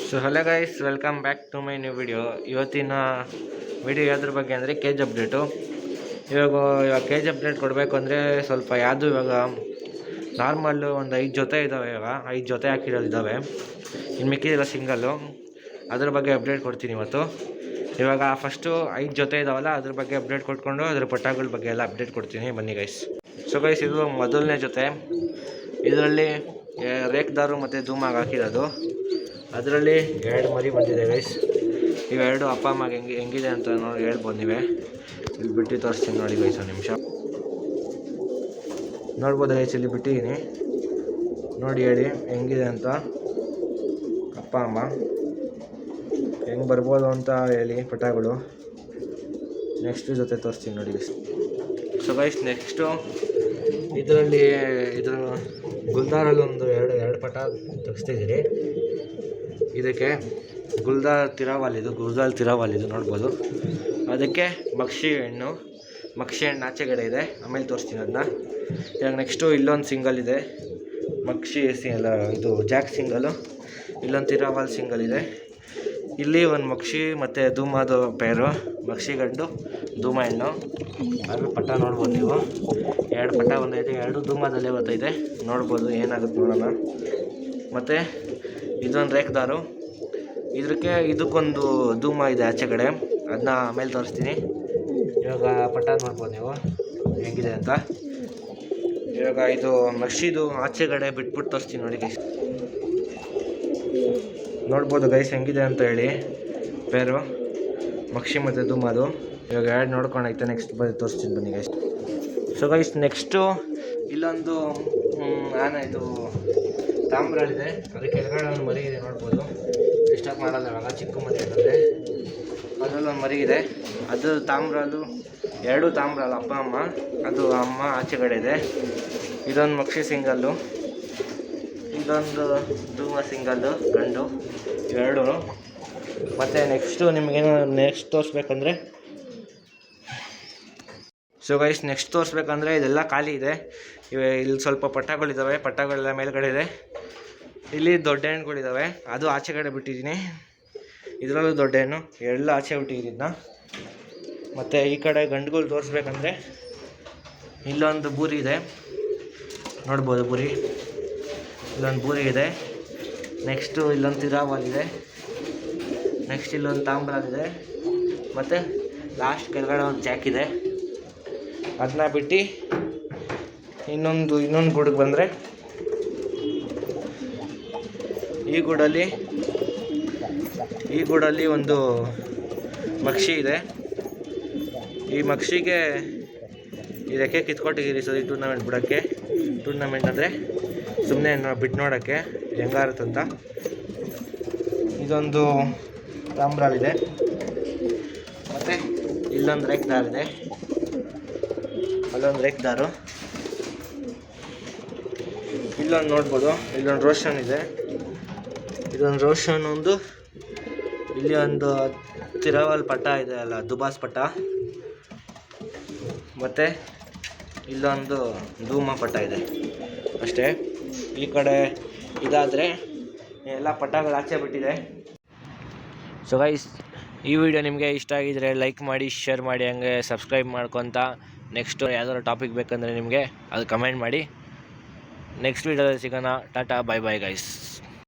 So hello guys, welcome back to my new video. ಇವತ್ತಿನ video ಯಾವುದ್ರ ಬಗ್ಗೆ ಅಂದರೆ ಕೇಜ್ ಅಪ್ಡೇಟು. ಇವಾಗ ಕೇಜ್ ಅಪ್ಡೇಟ್ ಕೊಡಬೇಕು ಅಂದರೆ ಸ್ವಲ್ಪ ಯಾವುದು ಇವಾಗ ನಾರ್ಮಲ್ಲು ಒಂದು 5 ಜೊತೆ ಇದ್ದಾವೆ. ಇವಾಗ 5 ಜೊತೆ ಹಾಕಿರೋದಿದ್ದಾವೆ, ಇನ್ನು ಮಿಕ್ಕಿದಿಲ್ಲ ಸಿಂಗಲ್ಲು. ಅದ್ರ ಬಗ್ಗೆ ಅಪ್ಡೇಟ್ ಕೊಡ್ತೀನಿ ಇವತ್ತು. ಇವಾಗ ಫಸ್ಟು 5 ಜೊತೆ ಇದ್ದಾವಲ್ಲ, ಅದ್ರ ಬಗ್ಗೆ ಅಪ್ಡೇಟ್ ಕೊಟ್ಕೊಂಡು ಅದ್ರ ಪಟಾಗಳ ಬಗ್ಗೆ ಎಲ್ಲ ಅಪ್ಡೇಟ್ ಕೊಡ್ತೀನಿ, ಬನ್ನಿ ಗೈಸ್. ಸೊ ಗೈಸ್, ಇದು ಮೊದಲನೇ ಜೊತೆ. ಇದರಲ್ಲಿ ರೇಕ್ದಾರು ಮತ್ತು ಧೂಮಾಗಿ ಹಾಕಿರೋದು. ಅದರಲ್ಲಿ 2 ಮರಿ ಬಂದಿದೆ ಗೈಸ್. ಇವೆರಡು ಅಪ್ಪ ಅಮ್ಮಗೆ ಹೆಂಗಿದೆ ಅಂತ ನೋಡಿ ಹೇಳ್ಬೋದು. ನೀವೇ ಇಲ್ಲಿ ಬಿಟ್ಟು ತೋರಿಸ್ತೀನಿ ನೋಡಿ ಗೈಸ್. ಒಂದು ನಿಮಿಷ ನೋಡ್ಬೋದು ಗೈಸ್, ಇಲ್ಲಿ ಬಿಟ್ಟಿದ್ದೀನಿ ನೋಡಿ, ಹೇಳಿ ಹೆಂಗಿದೆ ಅಂತ. ಅಪ್ಪ ಅಮ್ಮ ಹೆಂಗೆ ಬರ್ಬೋದು ಅಂತ ಹೇಳಿ ಪಟಾಗಳು. ನೆಕ್ಸ್ಟ್ ಜೊತೆ ತೋರಿಸ್ತೀನಿ ನೋಡಿ ಗೈಸ್. ಸೊ ಗೈಸ್, ನೆಕ್ಸ್ಟು ಇದರಲ್ಲಿ ಇದ್ರ ಗುಲ್ದಾರಲ್ಲಿ ಒಂದು ಎರಡು ಪಟ ತೆಗೆಸ್ತಿದ್ದೀರಿ. ಇದಕ್ಕೆ ಗುಲ್ದಾಲ್ ತಿರಾವಾಲಿದು ನೋಡ್ಬೋದು. ಅದಕ್ಕೆ ಮಕ್ಷಿ ಹಣ್ಣು ಆಚೆಗಡೆ ಇದೆ, ಆಮೇಲೆ ತೋರಿಸ್ತೀನಿ ಅದನ್ನ. ಇವಾಗ ನೆಕ್ಸ್ಟು ಇಲ್ಲೊಂದು ಸಿಂಗಲ್ ಇದೆ, ಇದು ಜಾಕ್ ಸಿಂಗಲು. ಇಲ್ಲೊಂದು ತಿರಾವಾಲ್ ಸಿಂಗಲ್ ಇದೆ. ಇಲ್ಲಿ ಒಂದು ಮಕ್ಷಿ ಮತ್ತು ಧೂಮದು ಪೇರು, ಮಕ್ಷಿ ಗಂಡು ಧೂಮ ಹೆಣ್ಣು. ಅದ್ರ ಪಟ ನೋಡ್ಬೋದು ನೀವು. 2 ಪಟ ಬಂದೈತೆ, 2 ಧೂಮದಲ್ಲೇ ಬರ್ತೈತೆ. ನೋಡ್ಬೋದು ಏನಾಗುತ್ತೆ ನೋಡೋಣ. ಮತ್ತು ಇದೊಂದು ರೇಕ್ದಾರು. ಇದಕ್ಕೊಂದು ಧೂಮ ಇದೆ ಆಚೆ ಕಡೆ, ಅದನ್ನ ಆಮೇಲೆ ತೋರಿಸ್ತೀನಿ. ಇವಾಗ ಪಟ ನೋಡ್ಬೋದು ನೀವು ಹೆಂಗಿದೆ ಅಂತ. ಇವಾಗ ಇದು ಮಕ್ಷಿದು ಆಚೆ ಕಡೆ ಬಿಟ್ಬಿಟ್ಟು ತೋರಿಸ್ತೀನಿ ನೋಡಿ ಗೈಸ್. ನೋಡ್ಬೋದು ಗೈಸ್ ಹೆಂಗಿದೆ ಅಂತ ಹೇಳಿ ಪೇರು, ಮಕ್ಷಿ ಮತ್ತು ಧೂಮದು. ಇವಾಗ 2 ನೋಡ್ಕೊಂಡೈತೆ, ನೆಕ್ಸ್ಟ್ ತೋರಿಸ್ತೀನಿ ಬನ್ನಿ ಗೈಸ್. ಸೊ ಗೈಸ್, ನೆಕ್ಸ್ಟು ಇಲ್ಲೊಂದು ಇದು ತಾಮ್ರಳಿದೆ. ಅದಕ್ಕೆ ಕೆಳಗಡೆ ಒಂದು ಮರಿ ಇದೆ, ನೋಡ್ಬೋದು. ಡಿಸ್ಟರ್ಬ್ ಮಾಡಲ್ಲ ಇವಾಗ, ಚಿಕ್ಕ ಮರಿ ಅಂತಂದರೆ ಅದರಲ್ಲಿ ಒಂದು ಮರಿ ಇದೆ. ಅದು ತಾಮ್ರದು 2 ತಾಮ್ರಲ್ಲ, ಅಪ್ಪ ಅಮ್ಮ. ಅದು ಅಮ್ಮ ಆಚೆ ಕಡೆ ಇದೆ. ಇದೊಂದು ಮಕ್ಷಿ ಸಿಂಗಲ್ಲು, ಇದೊಂದು ಧೂಮ ಸಿಂಗಲ್ಲು ಗಂಡು, 2. ಮತ್ತು ನೆಕ್ಸ್ಟು ನಿಮಗೇನು ನೆಕ್ಸ್ಟ್ ತೋರಿಸ್ಬೇಕಂದ್ರೆ, ಸೊ ಗೈಸ್ ನೆಕ್ಸ್ಟ್ ತೋರಿಸ್ಬೇಕಂದ್ರೆ ಇದೆಲ್ಲ ಖಾಲಿ ಇದೆ. ಇಲ್ಲಿ ಸ್ವಲ್ಪ ಪಟ್ಟಗಳಿದ್ದಾವೆ, ಪಟ್ಟಗಳೆಲ್ಲ ಮೇಲ್ಗಡೆ ಇದೆ. ಇಲ್ಲಿ ದೊಡ್ಡ ಹೆಣ್ಣುಗಳಿದ್ದಾವೆ, ಅದು ಆಚೆ ಕಡೆ ಬಿಟ್ಟಿದ್ದೀನಿ. ಇದರಲ್ಲೂ ದೊಡ್ಡ ಹೆಣ್ಣು, ಎಲ್ಲ ಆಚೆ ಬಿಟ್ಟಿದ್ದೀನಿ. ಮತ್ತು ಈ ಕಡೆ ಗಂಡುಗಳು ತೋರಿಸ್ಬೇಕಂದ್ರೆ ಇಲ್ಲೊಂದು ಬೂರಿ ಇದೆ, ನೋಡ್ಬೋದು ಬೂರಿ. ಇಲ್ಲೊಂದು ಬೂರಿ ಇದೆ. ನೆಕ್ಸ್ಟು ಇಲ್ಲೊಂದು ತಿರಾವಾಲಿದೆ. ನೆಕ್ಸ್ಟ್ ಇಲ್ಲೊಂದು ತಾಮ್ರದಿದೆ. ಮತ್ತು ಲಾಸ್ಟ್ ಕೆಳಗಡೆ ಒಂದು ಜಾಕ್ ಇದೆ. ಅದನ್ನ ಬಿಟ್ಟು ಇನ್ನೊಂದು ಗೂಡಿಗೆ ಬಂದರೆ, ಈ ಗೂಡಲ್ಲಿ ಒಂದು ಮಕ್ಷಿ ಇದೆ. ಈ ಮಕ್ಷಿಗೆ ಈ ರೆಕ್ಕೆ ಕಿತ್ಕೊಟ್ಟಿದ್ದೀರಿ ಸರಿ ಟೂರ್ನಮೆಂಟ್ ಬಿಡೋಕ್ಕೆ. ಟೂರ್ನಮೆಂಟ್ ಅಂದರೆ ಸುಮ್ಮನೆ ಬಿಟ್ಟು ನೋಡೋಕ್ಕೆ ಹೆಂಗಾರುತ್ತಂತ. ಇದೊಂದು ತಾಮ್ರಳಿದೆ. ಮತ್ತು ಇಲ್ಲೊಂದು ರೇಕ್ದಾರಿದೆ, ಅಲ್ಲೊಂದು ರೇಕ್ದಾರು. ಇಲ್ಲೊಂದು ನೋಡ್ಬೋದು, ಇಲ್ಲೊಂದು ರೋಷನ್ ಇದೆ. ಇದೊಂದು ರೋಷನ್ ಒಂದು. ಇಲ್ಲಿ ಒಂದು ತಿರಾವಲ್ ಪಟ್ಟ ಇದೆ ಅಲ್ಲ, ದುಬಾಸ್ ಪಟ್ಟ. ಮತ್ತು ಇಲ್ಲೊಂದು ಧೂಮ ಪಟ್ಟ ಇದೆ ಅಷ್ಟೇ. ಈ ಕಡೆ ಇದಾದರೆ ಎಲ್ಲ ಪಟ್ಟಗಳು ಆಚೆ ಬಿಟ್ಟಿದೆ. ಸೊ ಗೈಸ್, ಈ ವಿಡಿಯೋ ನಿಮಗೆ ಇಷ್ಟ ಆಗಿದರೆ ಲೈಕ್ ಮಾಡಿ, ಶೇರ್ ಮಾಡಿ, ಹಂಗೆ ಸಬ್ಸ್ಕ್ರೈಬ್ ಮಾಡ್ಕೊತ. ನೆಕ್ಸ್ಟು ಯಾವ್ದಾದ್ರು ಟಾಪಿಕ್ ಬೇಕಂದರೆ ನಿಮಗೆ ಅದು ಕಮೆಂಟ್ ಮಾಡಿ. ನೆಕ್ಸ್ಟ್ ವಿಡಿಯೋದಲ್ಲಿ ಸಿಗೋಣ. Tata, bye bye guys.